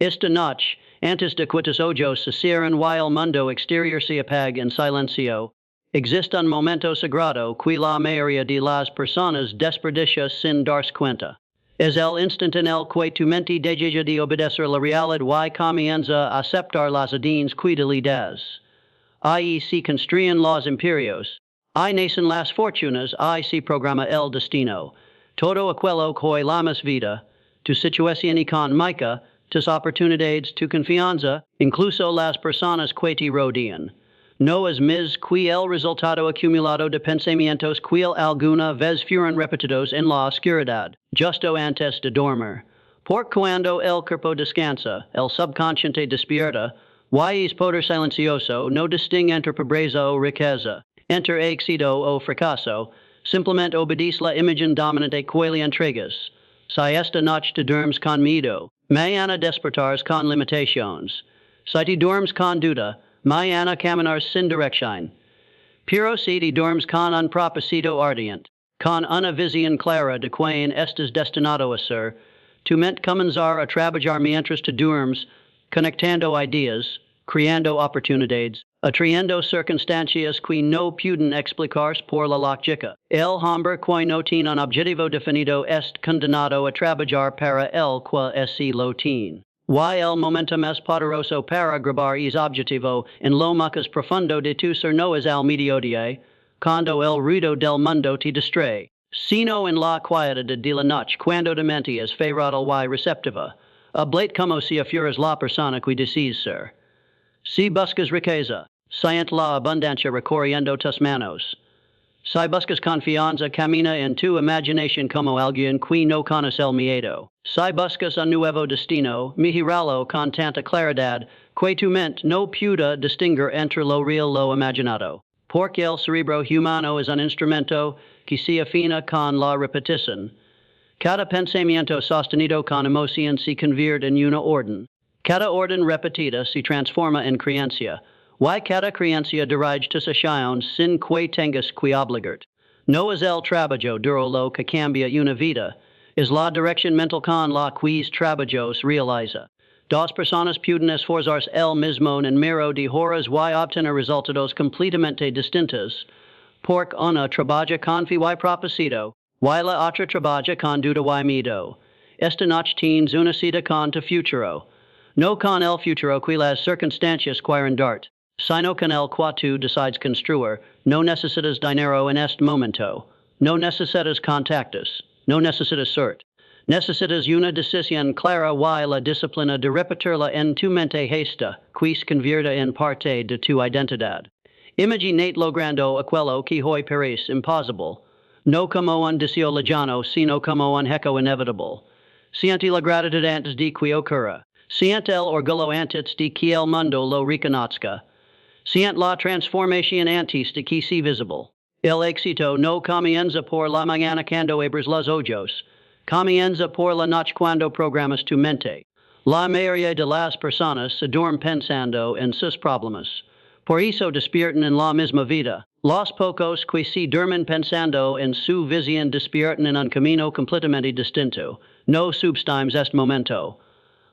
Esta noche, antes de quitos ojos se cierran y el mundo exterior se apaga en silencio, existe un momento sagrado que la mayoría de las personas desperdicia sin darse cuenta. Es el instante en el que tu mente deja de obedecer la realidad y comienza a aceptar las órdenes que le das. Ahí se construyen los imperios. Ahí nacen las fortunas, ahí se programa el destino. Todo aquello que llamas vida, tu situación económica, tus oportunidades, tu confianza, incluso las personas que te rodean. No es más que el resultado acumulado de pensamientos que alguna vez fueron repetidos en la oscuridad, justo antes de dormir. Por cuando el cuerpo descansa, el subconsciente despierta, y es poder silencioso no distingue entre pobreza o riqueza, entre éxito o fracaso, simplemente obedece la imagen dominante que le entregas. Si esta noche te duermes con miedo, mañana despertarás con limitaciones. Si te duermes con duda, mañana caminarás sin dirección. Pero si te duermes con un propósito ardiente, con una visión clara de quien estás destinado a ser, tu mente comenzará a trabajar mientras te duermes, conectando ideas, creando oportunidades, atrayendo circunstancias que no pueden explicarse por la lógica. El hombre que no tiene un objetivo definido es condenado a trabajar para el que ese lo tiene. Y el momento más poderoso para grabar ese objetivo en lo más profundo de tu ser no es al mediodía, cuando el ruido del mundo te distrae, sino en la quietud de la noche cuando tu mente es feral y receptiva. Habla como si fueras la persona que deseas ser. Si buscas riqueza, siente la abundancia recorriendo tus manos. Si buscas confianza, camina en tu imaginación como alguien que no conoce el miedo. Si buscas un nuevo destino, míralo con tanta claridad que tu mente no pueda distinguir entre lo real y lo imaginado. Porque el cerebro humano es un instrumento que se afina con la repetición. Cada pensamiento sostenido con emoción se convierte en una orden. Cada orden repetida se transforma en creencia. Y cada creencia dirige tus acciones sin que tengas que obligar. No es el trabajo duro lo que cambia una vida, es la dirección mental con la que es trabajo se realiza. Dos personas pueden esforzarse el mismo en número de horas y obtener resultados completamente distintos, porque una trabaja con fe y propósito, y la otra trabaja con duda y miedo. Esta noche tienes una cita con tu futuro. No con el futuro que las circunstancias quieren darte, sino con el que tú decides construir. No necesitas dinero en este momento. No necesitas contactos. No necesitas suerte. Necesitas una decisión clara y la disciplina de repetirla en tu mente gesta, que se convierta en parte de tu identidad. Imaginate logrando aquello que hoy parece imposible, no como un deseo lejano, sino como un hecho inevitable. Siente la gratitud antes de que ocurra. Siente el orgullo antes de que el mundo lo reconozca. Siente la transformación antes de que sea visible. El éxito no comienza por la mañana cuando abres los ojos. Comienza por la noche cuando programas tu mente. La mayoría de las personas se duermen pensando en sus problemas. Por eso despiertan en la misma vida. Los pocos que se duermen pensando en su visión despiertan en un camino completamente distinto. No subestimes este momento.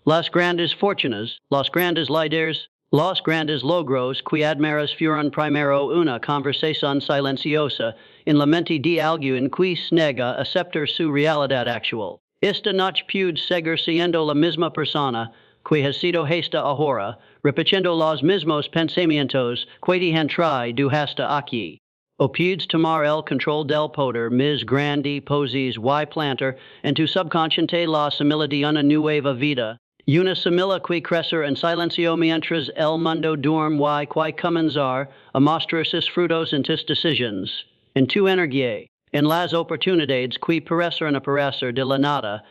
Las grandes fortunas, los grandes líderes, los grandes logros que admiras fueron primero una conversación silenciosa en la mente de alguien que se nega a aceptar su realidad actual. Esta noche puede seguir siendo la misma persona que ha sido hasta ahora, repitiendo los mismos pensamientos que te han traído hasta aquí. O puedes tomar el control del poder más grande poses y plantar en tu subconsciente la semilla de una nueva vida. Una semilla que crecer en silencio mientras el mundo duerme y que comenzar a mostrar sus frutos en tus decisiones, en tu energía, en las oportunidades que parecen aparecer de la nada,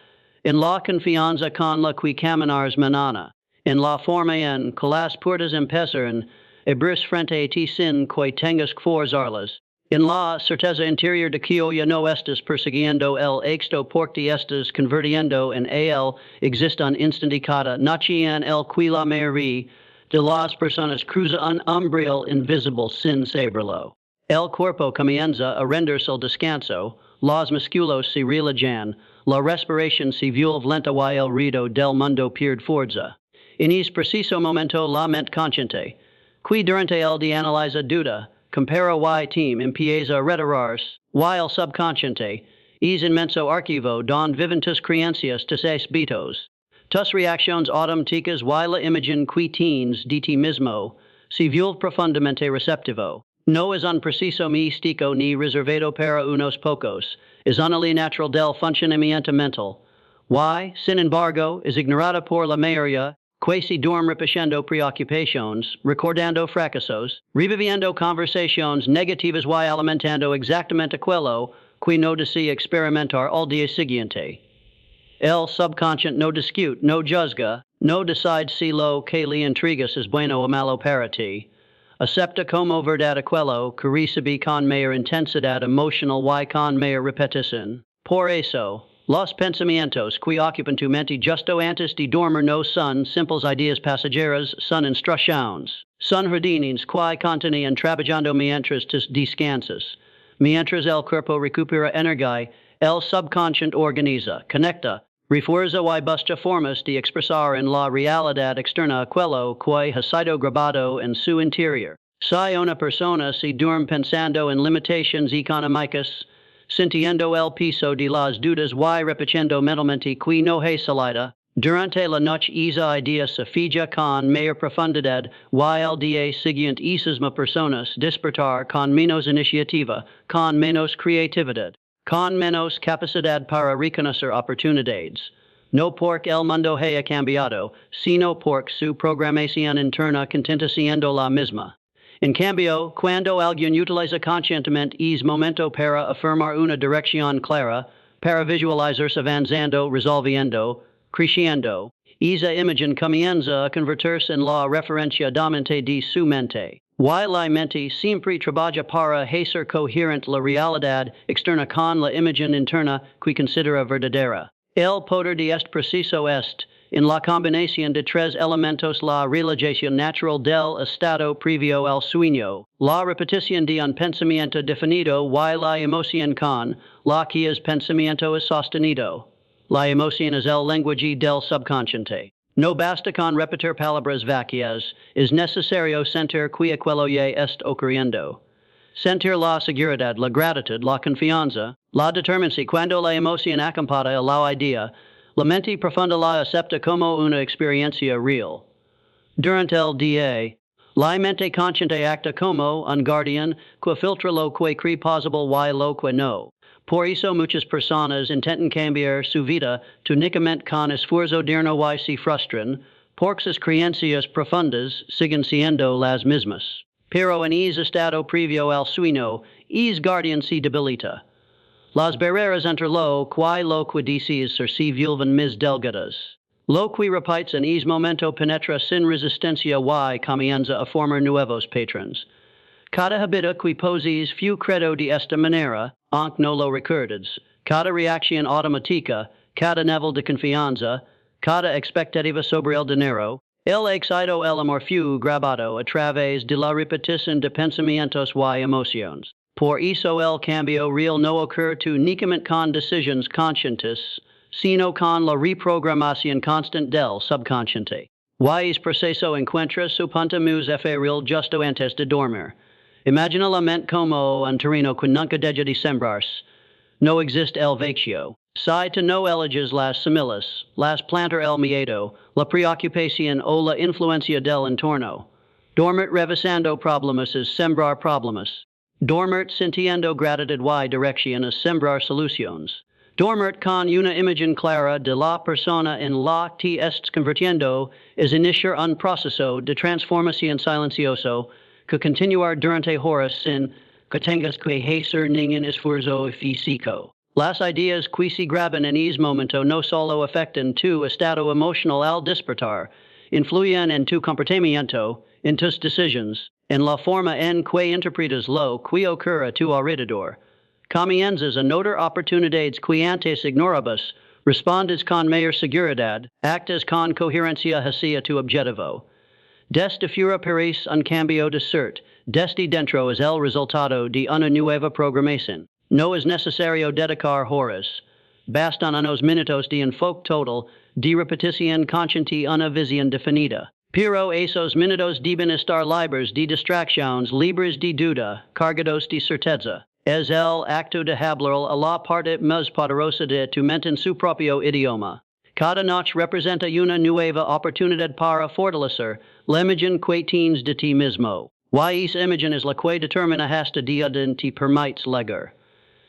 en la confianza con la que caminares mañana, en la forma en que las puertas empiezan a abrirse frente a ti sin que tengas que forzarlas. En la certeza interior de que hoy no estás persiguiendo el éxito porque estás convirtiendo en él, existe un instante cada noche en el que la mayoría de las personas cruza un umbral invisible sin saberlo. El cuerpo comienza a rendirse al descanso, los músculos se relajan, la respiración se vuelve lenta y el ruido del mundo pierde fuerza. In es preciso momento la mente consciente, qui durante el de analiza duda, compara y team empieza reterars, y el subconsciente, es inmenso archivo don viventus creencias tus betos. Tus reacciones automáticas y la imagen qui teens de ti mismo, si vuelve profundamente receptivo. No es un preciso místico ni reservado para unos pocos, es una ley natural del funcionamiento mental. Y, sin embargo, es ignorada por la mayoría, que se duerme repitiendo preocupaciones, recordando fracasos, reviviendo conversaciones negativas y alimentando exactamente aquello que no desea experimentar al día siguiente. El subconsciente no discute, no juzga, no decide si lo que le intrigas es bueno o malo para ti. Acepta como verdad aquello que recibe con mayor intensidad emocional y con mayor repetición. Por eso, los pensamientos que ocupan tu mente justo antes de dormir no son simples ideas pasajeras, son instrucciones. Son órdenes que continúan trabajando mientras tus descansas. Mientras el cuerpo recupera energía, el subconsciente organiza, conecta, refuerza y busca formas de expresar en la realidad externa aquello que ha sido grabado en su interior. Si una persona se duerme pensando en limitaciones económicas, sintiendo el peso de las dudas y repitiendo mentalmente que no hay salida, durante la noche esa idea se fija con mayor profundidad y el día siguiente esas personas despertar con menos iniciativa, con menos creatividad, con menos capacidad para reconocer oportunidades. No porque el mundo haya cambiado, sino porque su programación interna continúa siendo la misma. En cambio, cuando alguien utiliza conscientemente es momento para afirmar una dirección clara, para visualizarse avanzando, resolviendo, creciendo, esa imagen comienza a convertirse en la referencia dominante de su mente. Y la mente siempre trabaja para hacer coherente la realidad externa con la imagen interna que considera verdadera. El poder de este preciso en la combinación de tres elementos: la realización natural del estado previo al sueño, la repetición de un pensamiento definido y la emoción con la que es pensamiento es sostenido. La emoción es el lenguaje del subconsciente. No basta con repetir palabras vacías, es necesario sentir que aquello ya está ocurriendo. Sentir la seguridad, la gratitud, la confianza, la determinación. Cuando la emoción acompaña a la idea, la mente profunda la acepta como una experiencia real. Durante el día, la mente consciente acta como un guardián que filtra lo que cree posible y lo que no. Por eso muchas personas intentan cambiar su vida únicamente con esfuerzo diurno y se frustran, porque sus creencias profundas siguen siendo las mismas. Pero en ese estado previo al sueño, es guardián se debilita. Las barreras entre lo que dices se vuelven más delgadas. Lo que repites en ese momento penetra sin resistencia y comienza a formar nuevos patrones. Cada hábito que poses fue creado de esta manera, aunque no lo recuerdes. Cada reacción automática, cada nivel de confianza, cada expectativa sobre el dinero, el éxito el amor fue grabado a través de la repetición de pensamientos y emociones. Por eso el cambio real no ocurre únicamente con decisiones conscientes, sino con la reprogramación constante del subconsciente. Y es proceso encuentra su punto más efímero justo antes de dormir. Imagina la mente como un terreno que nunca deja de sembrarse. No existe el vacío. Si tú no eliges las semillas, las plantar el miedo, la preocupación o la influencia del entorno. Dormir revisando problemas es sembrar problemas. Dormir sintiendo gratitud y dirección es sembrar soluciones. Dormir con una imagen clara de la persona en la que te estás convirtiendo es iniciar un proceso de transformación silencioso que continuar durante horas sin que tengas que hacer ningún esfuerzo físico. Las ideas que se graban en ese momento no solo afectan tu estado emocional al despertar, influyen en tu comportamiento, en tus decisiones, en la forma en que interpretas lo que ocurre a tu alrededor. Comienzas a notar oportunidades que antes ignorabas, respondes con mayor seguridad, actas con coherencia hacia tu objetivo. Desde fuera parece un cambio de suerte, desde dentro es el resultado de una nueva programación. No es necesario dedicar horas. Bastan unos minutos de enfoque total di repetición consciente una visión definida. Pero esos minutos deben estar libres de distracciones, libres de duda, cargados de certeza. Es el acto de hablar a la parte más poderosa de tu mente en su propio idioma. Cada noche representa una nueva oportunidad para fortalecer la imagen que tienes de ti mismo. Y esa imagen es la que determina hasta dónde te permites llegar.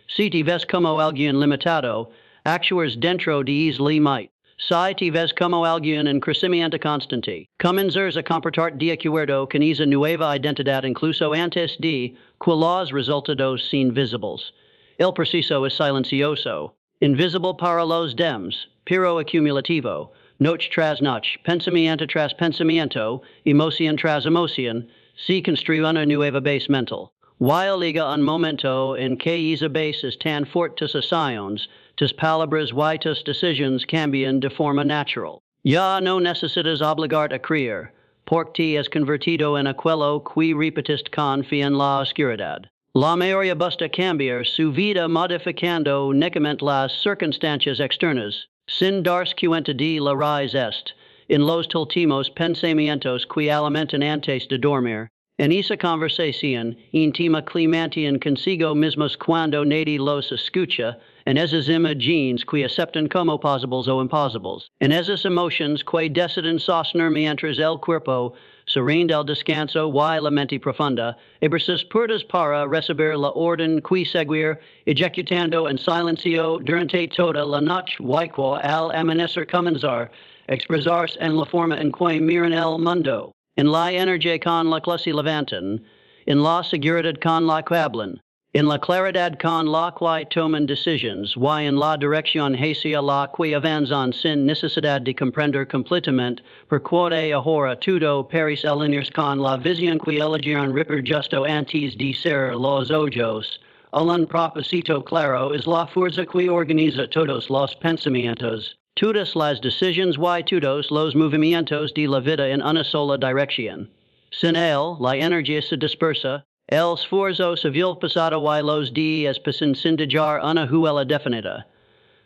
Si te ves como alguien limitado, actúas dentro de ese límite. Si te ves como alguien en crecimiento constante, comenzarás a comportar de acuerdo con esa nueva identidad incluso antes de que los resultados sean visibles. El proceso es silencioso, invisible para los demás, pero acumulativo, noche tras noche, pensamiento tras pensamiento, emoción tras emoción, se construye una nueva base mental. While llega un momento en que esa base es tan fuerte tus acciones, tus palabras y tus decisiones cambian de forma natural. Ya no necesitas obligarte a creer, porque te has convertido en aquello que repetes con fe en la oscuridad. La mayoría busca cambiar su vida modificando únicamente las circunstancias externas, sin darse cuenta de la raíz est, en los últimos pensamientos que alimentan antes de dormir. En esa conversación íntima que mantienen consigo mismos cuando nadie los escucha, en esas imágenes que aceptan como posibles o imposibles, en esas emociones que deciden sostener mientras el cuerpo se rinde al descanso y la mente profunda, abrirse puertas para recibir la orden que seguir, ejecutando en silencio durante toda la noche y que al amanecer comenzar, expresarse en la forma en que miran el mundo. En la energía con la que se levantan, en la seguridad con la que hablan, en la claridad con la que toman decisiones y en la dirección hacia la que avanzan sin necesidad de comprender completamente porque ahora todo parece alinearse con la visión que eligieron ripper justo antes de ser los ojos. Un propósito claro es la fuerza que organiza todos los pensamientos. Todas las decisiones y todos los movimientos de la vida en una sola dirección. Sin él, la energía se dispersa, el esfuerzo se vil pasado y los días pasan sin dejar una huella definida.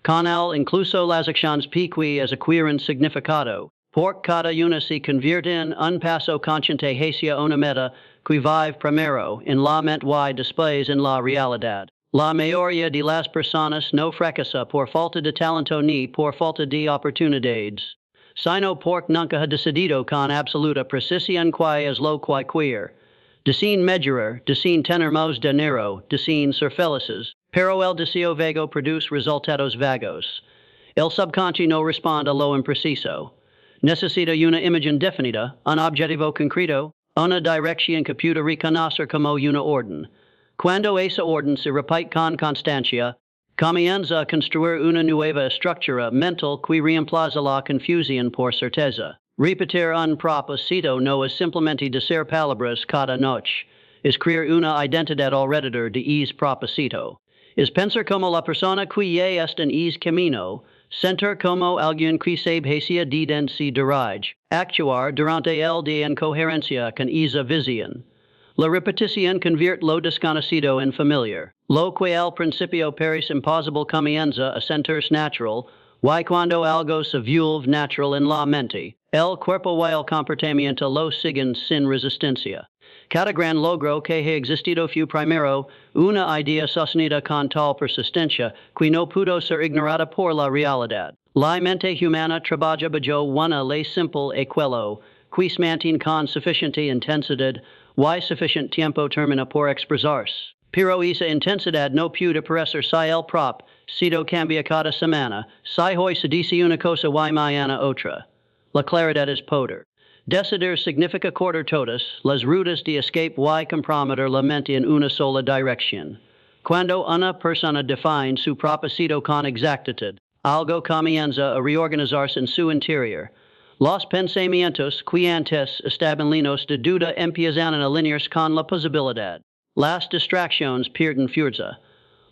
Con él, incluso las acciones pequeñas adquieren significado, porque cada una se convierte en un paso consciente hacia una meta que vive primero en la mente y después en la realidad. La mayoría de las personas no fracasa por falta de talento ni por falta de oportunidades, sino porque nunca ha decidido con absoluta precisión que es lo que quiere. Deciden mejorar, deciden tener más dinero, deciden ser felices, pero el deseo vago produce resultados vagos. El subconsciente no responde a lo impreciso. Necesita una imagen definida, un objetivo concreto, una dirección que pueda reconocer como una orden. Cuando esa orden se repite con constancia, comienza a construir una nueva estructura mental que reemplaza la confusión por certeza. Repetir un propósito no es simplemente decir palabras cada noche, es crear una identidad alrededor de ese propósito. Es pensar como la persona que ya está en ese camino, sentir como alguien que sabe hacia donde se dirige, actuar durante el día en coherencia con esa visión. La repetición convierte lo desconocido en familiar. Lo que al principio parece imposible comienza a sentirse natural, y cuando algo se vuelve natural en la mente, el cuerpo y el comportamiento lo siguen sin resistencia. Cada gran logro que ha existido fue primero una idea sostenida con tal persistencia que no pudo ser ignorada por la realidad. La mente humana trabaja bajo una ley simple e quello, que se mantiene con suficiente intensidad y suficiente tiempo termina por expresarse. Pero esa intensidad no puede parecer si el propósito cambia cada semana, si hoy se dice una cosa y mañana otra. La claridad es poder. Decidir significa cortar todas las rutas de escape y comprometer la mente en una sola dirección. Cuando una persona define su propósito con exactitud, algo comienza a reorganizarse en su interior. Los pensamientos que antes estaban llenos de duda empiezan a alinearse con la posibilidad. Las distracciones pierden fuerza.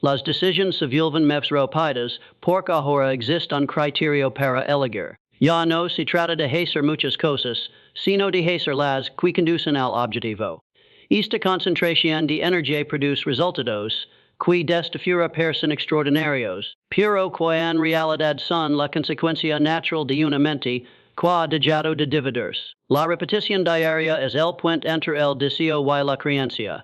Las decisiones se vuelven más rápidas porque ahora existe un criterio para elegir. Ya no se trata de hacer muchas cosas, sino de hacer las que conducen al objetivo. Esta concentración de energía produce resultados qui dest fura person extraordinarios, puro quaen realidad son la consecuencia natural de una mente, qua dejado de dividers. La repetición diaria es el puente entre el deseo y la creencia.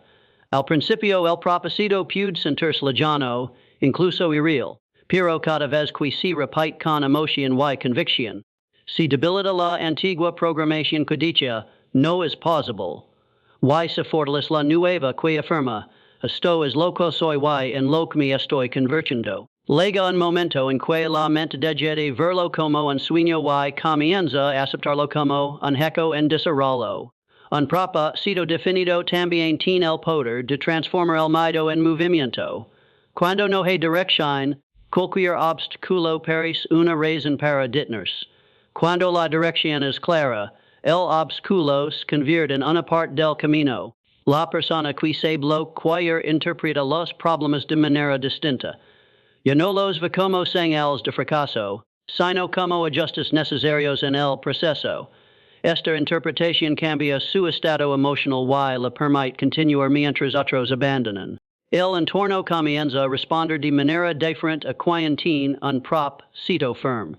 Al principio el propósito puede sentirse lejano, incluso irreal, pero cada vez que se repite con emoción y convicción, se debilita la antigua programación que dicha no es posible. Y se fortalece la nueva que afirma, esto es lo que soy y en lo que me estoy convirtiendo. Llega un momento en que la mente deja de verlo como un sueño y comienza a aceptarlo como un hecho en desarrollo. Un propósito definido también tiene el poder de transformar el miedo en movimiento. Cuando no hay dirección, cualquier obstáculo parece una razón para detenerse. Cuando la dirección es clara, el obstáculo se convierte en una parte del camino. La persona que sabe lo que interpreta los problemas de manera distinta. Ya no los ve como señales de fracaso, sino como ajustes necesarios en el proceso. Esta interpretación cambia su estado emocional y le permite continuar mientras otros abandonan. El entorno comienza a responder de manera diferente a quien tiene un propósito firme.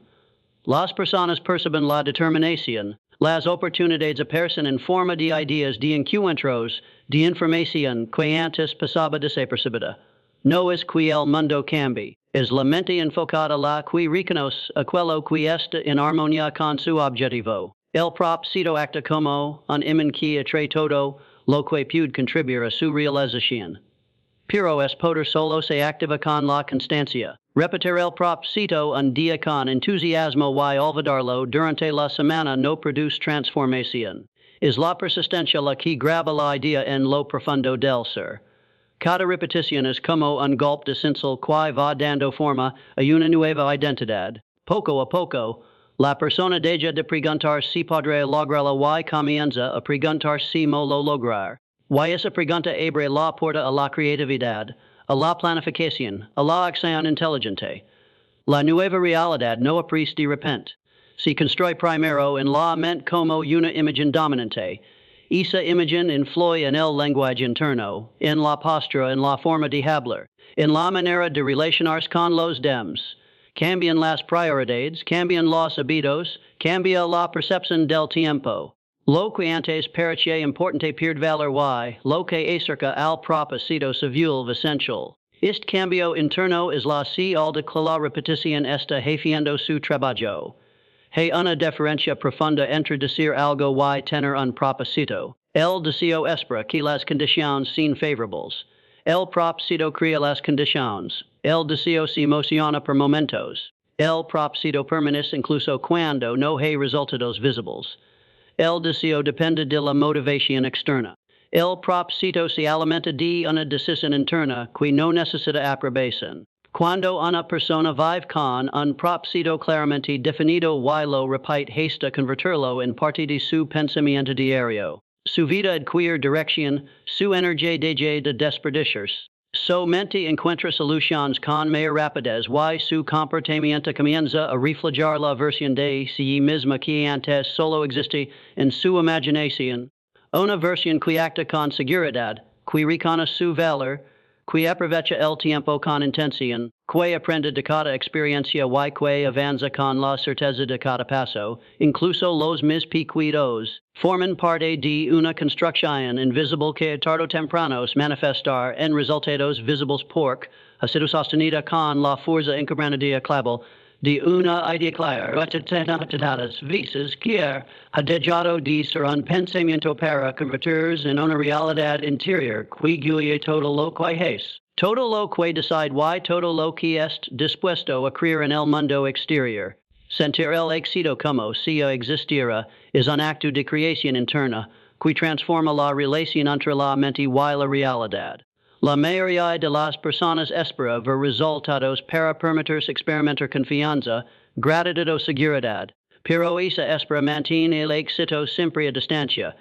Las personas perciben la determinación, las oportunidades aparecen en forma de ideas de encuentros, de información que antes pasaba desapercibida. No es que el mundo cambie, es la mente enfocada la que reconoce aquello que está en armonía con su objetivo. El propósito acta como un imán que atrae todo lo que puede contribuir a su realización. Pero es poder solo se activa con la constancia. Repetir el propósito un día con entusiasmo y olvidarlo durante la semana no produce transformación. Es la persistencia la que graba la idea en lo profundo del ser. Cada repetición es como un golpe de cincel que va dando forma a una nueva identidad. Poco a poco, la persona deja de preguntar si podrá lograrlo y comienza a preguntar si mo lo lograr. Y esa pregunta abre la puerta a la creatividad, a la planificación, a la acción inteligente. La nueva realidad no aparece de repente. Se construye primero en la mente como una imagen dominante. Esa imagen influye en el lenguaje interno, en la postura, en la forma de hablar, en la manera de relacionarse con los demás. Cambian las prioridades, cambian los hábitos, cambia la percepción del tiempo. Lo que antes parecía importante pierde valor y lo que acerca al propósito se vuelve esencial. Este cambio interno es la señal de que la repetición está haciendo su trabajo. Hay una diferencia profunda entre decir algo y tener un propósito. El deseo espera que las condiciones sean favorables. El propósito crea las condiciones. El deseo se emociona por momentos. El propósito permanece incluso cuando no hay resultados visibles. El deseo depende de la motivación externa. El propósito se alimenta de una decisión interna que no necesita aprobación. Cuando una persona vive con un propósito claramente definido y lo repite hasta convertirlo en parte de su pensamiento diario, su vida adquiere dirección, su energía deja de desperdiciarse. Su mente encuentra soluciones con mayor rapidez y su comportamiento comienza a reflejar la versión de sí misma que antes solo existe en su imaginación. Una versión que acta con seguridad, que reconoce su valor, que aprovecha el tiempo con intención, que aprende de cada experiencia y que avanza con la certeza de cada paso, incluso los mis pequeños, forman parte de una construcción invisible que tarde o temprano se manifestar en resultados visibles porque ha sido sostenida con la fuerza inquebrantable clave de una idea clara, tantas veces que ha dejado de ser un pensamiento para convertirse en una realidad interior que guía todo lo que es. Todo lo que decide y todo lo que es dispuesto a crear en el mundo exterior. Sentir el éxito como si existiera es un acto de creación interna que transforma la relación entre la mente y la realidad. La mayoría de las personas espera ver resultados para permitirse experimentar confianza, gratitud o seguridad, pero esa espera mantiene el éxito siempre a distancia.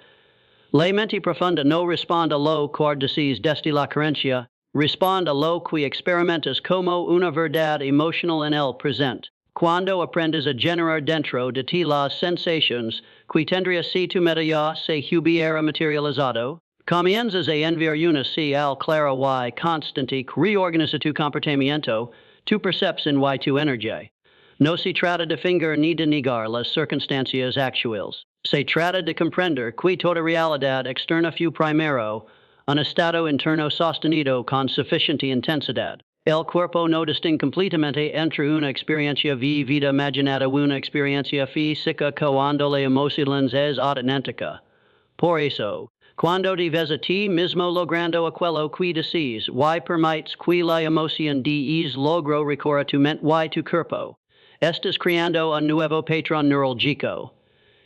La mente profunda no responde a lo que decís desde la creencia, responde a lo que experimentas como una verdad emocional en el presente. Cuando aprendes a generar dentro de ti las sensaciones que tendría si tu mente ya se hubiera materializado, Comienzas a enviar una señal clara y constante que reorganiza tu comportamiento, tu percepción y tu energía. No se trata de fingir ni de negar las circunstancias actuales. Se trata de comprender que toda realidad externa fue primero un estado interno sostenido con suficiente intensidad. El cuerpo no distingue completamente entre una experiencia vivida imaginada y una experiencia física cuando la emoción es auténtica. Por eso, cuando te ves a ti mismo logrando aquello que deseas, y permites que la emoción de logro recorra tu mente y tu cuerpo, estás creando un nuevo patrón neurálgico.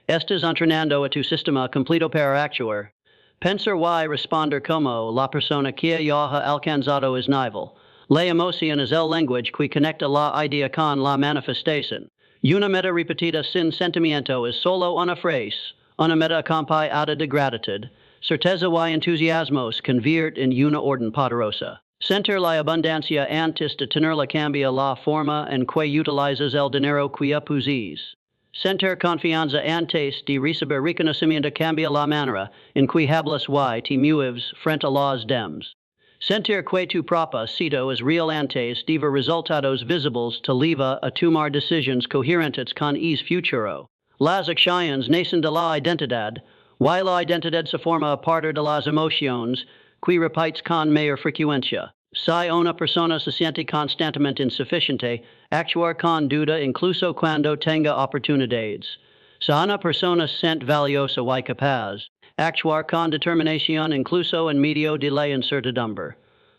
Estás entrenando a tu sistema completo para actuar. Pensar y responder como la persona que ya ha alcanzado es nivel. La emoción es el lenguaje que conecta la idea con la manifestación. Una meta repetida sin sentimiento es solo una frase, una meta acompañada de gratitud. Certeza y entusiasmos convierte en una orden poderosa. Sentir la abundancia antes de tenerla cambia la forma en que utilizas el dinero que posees. Sentir confianza antes de recibir reconocimiento cambia la manera en que hablas y te mueves frente a los demás. Sentir que tu propósito es real antes de ver resultados visibles te lleva a tomar decisiones coherentes con el futuro. Las acciones nacen de la identidad, y la identidad se forma a partir de las emociones que repites con mayor frecuencia. Si una persona se siente constantemente insuficiente, actuar con duda incluso cuando tenga oportunidades. Si una persona se siente valiosa y capaz, actuar con determinación incluso en medio de la incertidumbre.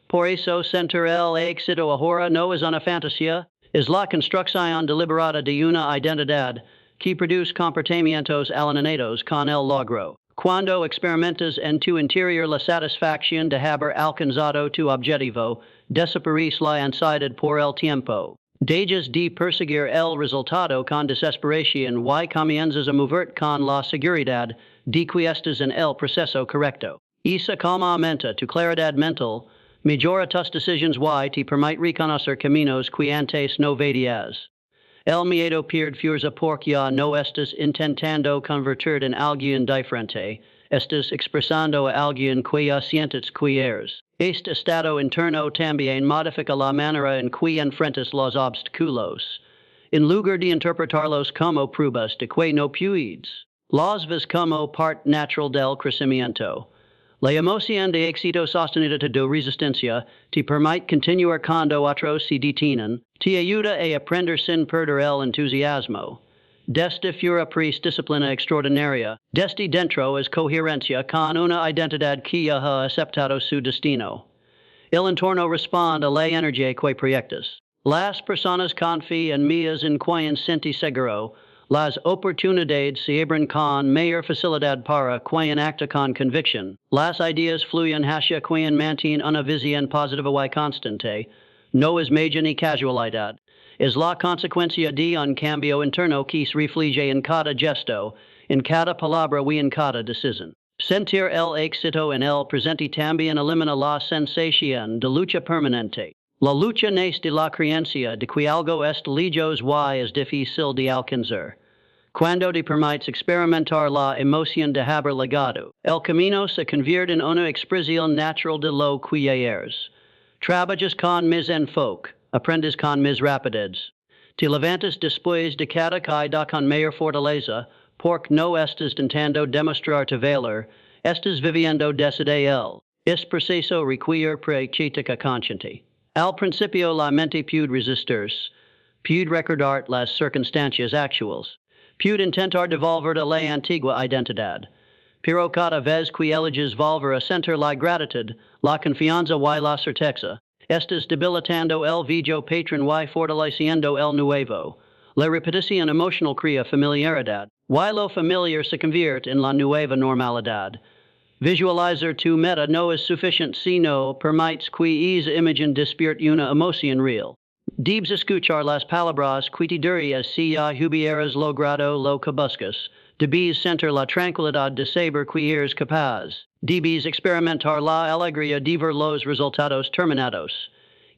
Por eso sentir el éxito ahora no es una fantasía, es la construcción deliberada de una identidad que produce comportamientos alineados con el logro. Cuando experimentas en tu interior la satisfacción de haber alcanzado tu objetivo, desaparece la ansiedad por el tiempo. Dejas de perseguir el resultado con desesperación y comienzas a moverte con la seguridad de que estás en el proceso correcto. Esa calma aumenta tu claridad mental, mejora tus decisiones y te permite reconocer caminos que antes no veías. El miedo pierde fuerza porque ya no estás intentando convertir en alguien diferente, estás expresando a alguien que ya sientes que eres. Este estado interno también modifica la manera en que enfrentas los obstáculos. En lugar de interpretarlos como pruebas de que no puedes, los ves como parte natural del crecimiento. La emoción de éxito sostenida de resistencia te permite continuar cuando otros se detienen, te ayuda a aprender sin perder el entusiasmo. Desde fuera disciplina extraordinaria, desde dentro es coherencia con una identidad que ya ha aceptado su destino. El entorno responde a la energía que proyectas. Las personas confían en mí en quien siente seguro. Las oportunidades se abren con mayor facilidad para quien acta con convicción. Las ideas fluyen hacia quien mantiene una visión positiva y constante. No es magia ni casualidad. Es la consecuencia de un cambio interno que se refleja en cada gesto, en cada palabra y en cada decisión. Sentir el éxito en el presente también elimina la sensación de lucha permanente. La lucha nace de la creencia de que algo es lejos y es difícil de alcanzar. Cuando te permites experimentar la emoción de haber llegado, el camino se convierte en una expresión natural de lo que ya eres. Trabajas con mis enfoque, aprendes con mis rapidez. Te levantas después de cada caída con mayor fortaleza, porque no estás intentando demostrar tu valor, estás viviendo desde él. Es preciso requerir práctica consciente. Al principio la mente puede resistirse, puede recordar las circunstancias actuales, puede intentar devolver a la antigua identidad. Pero cada vez que eliges volver a sentir la gratitud, la confianza y la certeza, estás debilitando el viejo patrón y fortaleciendo el nuevo. La repetición emocional crea familiaridad, y lo familiar se convierte en la nueva normalidad. Visualizar tu meta no es suficiente si no permites que esa imagen despierte una emoción real. Debes escuchar las palabras que te diría si ya hubieras logrado lo que buscas. Debes sentir la tranquilidad de saber que eres capaz. Debes experimentar la alegría de ver los resultados terminados.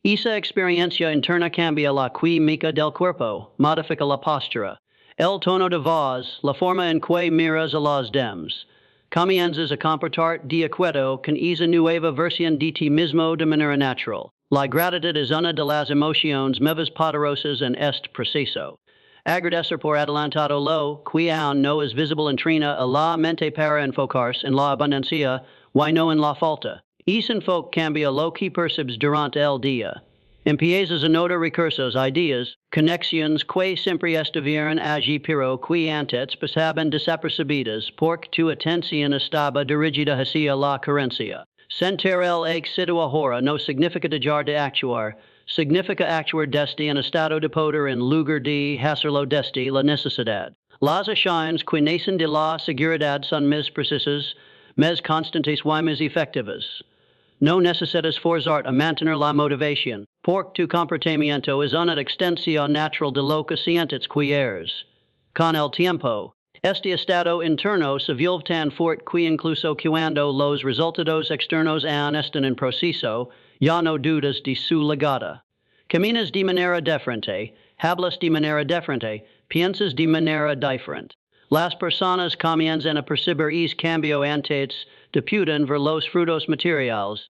Esa experiencia interna cambia la química del cuerpo, modifica la postura, el tono de voz, la forma en que miras a los demás. Comienzas a comportar de acuerdo con esa nueva versión de ti mismo de manera natural. La gratitud es una de las emociones más poderosas en este proceso. Agradecer por adelantado lo que aún no es visible entrena a la mente para enfocarse en la abundancia y no en la falta. Ese enfoque cambia lo que percibes durante el día. Empiezas a notar recursos, ideas, conexiones que siempre estuvieron allí pero que antes pasaban desapercibidas porque tu atención estaba dirigida hacia la carencia. Sentir el éxito ahora no significa dejar de actuar, significa actuar desde un estado de poder en lugar de hacerlo desde la necesidad. Las acciones que nacen de la seguridad son más precisas, más constantes y más efectivas. No necesitas forzarte a mantener la motivación, porque tu comportamiento es una extensión natural de lo que sientes que eres. Con el tiempo, este estado interno se vuelve tan fuerte que incluso cuando los resultados externos aún están en proceso, ya no dudas de su llegada. Caminas de manera diferente, hablas de manera diferente, piensas de manera diferente. Las personas comienzan a percibir ese cambio antes de pueden ver los frutos materiales.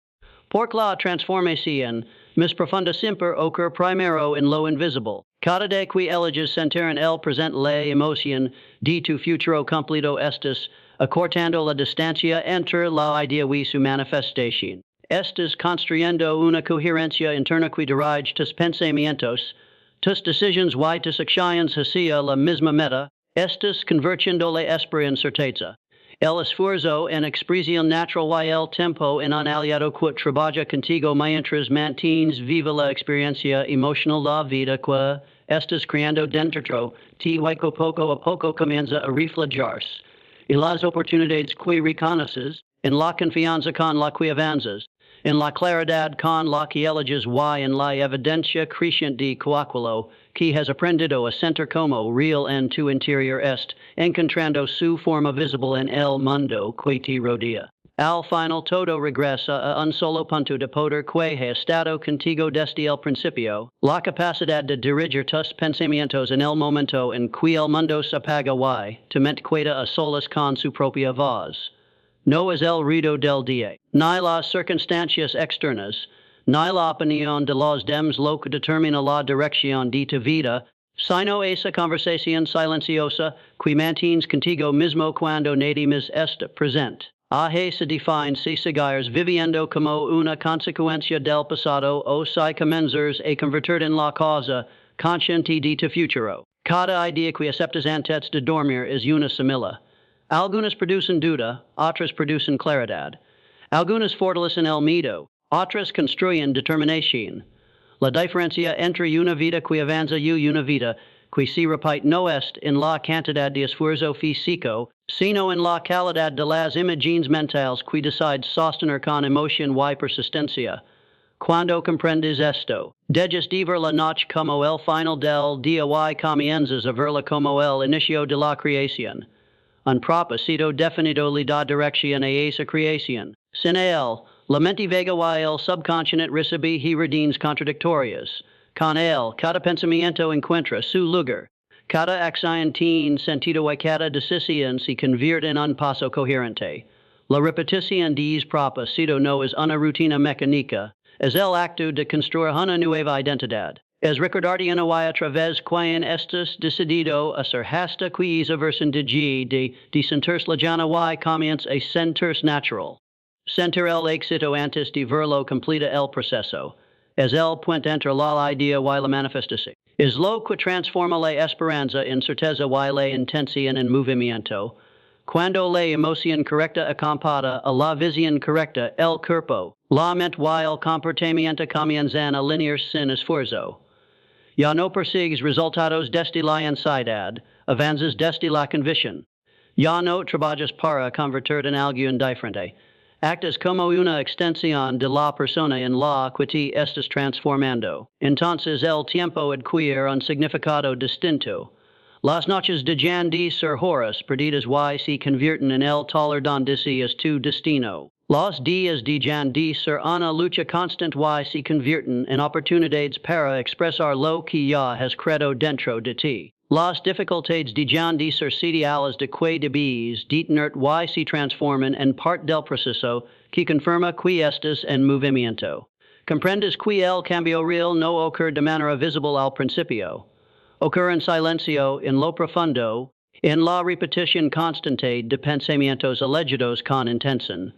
Porque la transformación más profunda siempre ocurre primero en lo invisible. Cada vez que eliges sentir en el presente la emoción de tu futuro completo estás acortando la distancia entre la idea y su manifestación. Estás construyendo una coherencia interna que dirige tus pensamientos, tus decisiones y tus acciones hacia la misma meta. Estás convirtiendo la espera en certeza. El esfuerzo en expresión natural y el tiempo en un aliado que trabaja contigo mientras mantienes viva la experiencia emocional la vida que estás creando dentro ti y que poco a poco comienza a reflejarse. Y las oportunidades que reconoces, en la confianza con la que avanzas, en la claridad con la que eliges y en la evidencia creciente de aquello que has aprendido a sentir como real en tu interior encontrando su forma visible en el mundo que te rodea. Al final todo regresa a un solo punto de poder que ha estado contigo desde el principio, la capacidad de dirigir tus pensamientos en el momento en que el mundo se apaga y tu mente queda a solas con su propia voz. No es el ruido del día, ni las circunstancias externas, ni la opinión de los demás lo que determina la dirección de tu vida, sino esa conversación silenciosa que mantienes contigo mismo cuando nadie más está presente. A se define si sigues viviendo como una consecuencia del pasado o si comienzas a convertir en la causa consciente de tu futuro. Cada idea que aceptas antes de dormir es una semilla. Algunas producen duda, otras producen claridad. Algunas fortalecen el miedo, otras construyen determinación. La diferencia entre una vida que avanza y una vida que se repite no es en la cantidad de esfuerzo físico, sino en la calidad de las imágenes mentales que decides sostener con emoción y persistencia. Cuando comprendes esto, dejas de ver la noche como el final del día y comienzas a verla como el inicio de la creación. Un propósito definido le da dirección a esa creación. Sin él, la mente vega y el subconsciente recibe giradines contradictorias. Con él, cada pensamiento encuentra su lugar. Cada acción tiene sentido y cada decisión se convierte en un paso coherente. La repetición de ese propósito no es una rutina mecánica, es el acto de construir una nueva identidad. Es recordarte una y otra vez quien estás decidido a ser hasta que esa versión de sentirse lejana y comienza a sentirse natural. Sentir el éxito antes de verlo completa el proceso. Es el puente entre la idea y la manifestación. Es lo que transforma la esperanza en certeza y la intención en movimiento. Cuando la emoción correcta acompada a la visión correcta, el cuerpo, la mente y el comportamiento comienzan a alinearse sin esfuerzo. Ya no persigues resultados desde la ansiedad, avanzas desde la convicción. Ya no trabajas para convertir en algo diferente. Actas como una extensión de la persona en la que te estás transformando. Entonces el tiempo adquiere un significado distinto. Las noches dejan de ser horas perdidas y se convierten en el taller donde es tu destino. Los días dejan de ser una lucha constante y se convierten en oportunidades para expresar lo que ya has creado dentro de ti. Las dificultades de John de Cercidi alas de que de bees, detenert y se transforman en part del proceso que confirma que estes en movimiento. Comprendes que el cambio real no ocurre de manera visible al principio. Ocurre en silencio, en lo profundo, en la repetición constante de pensamientos elegidos con intención.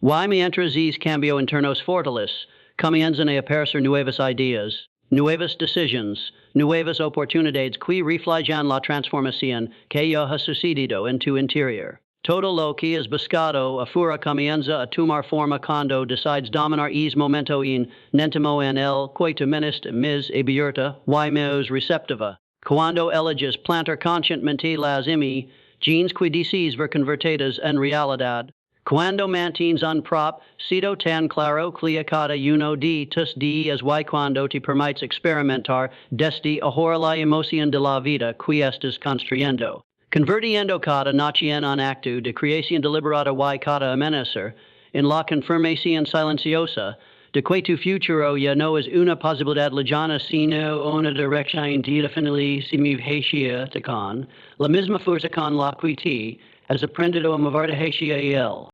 Y mientras es cambio internos fortales, comienzan a aparecer nuevas ideas, nuevas decisiones, nuevas oportunidades que reflejan la transformación que ya ha sucedido en tu interior. Todo lo que es buscado afuera comienza a tomar forma cuando decides dominar es momento en nentimo en el que tu mente mis abierta y menos receptiva. Cuando eliges plantar conscientemente las genes que deseas ver convertidas en realidad. Cuando mantienes un propósito tan claro que cada uno de tus días y cuando te permites experimentar desde ahora la emoción de la vida que estás construyendo. Convirtiendo cada noche en un acto de creación deliberada y cada amanecer en la confirmación silenciosa de que tu futuro ya no es una posibilidad lejana sino una dirección definida significativa con la misma fuerza con la que te has aprendido a moverte hacia él.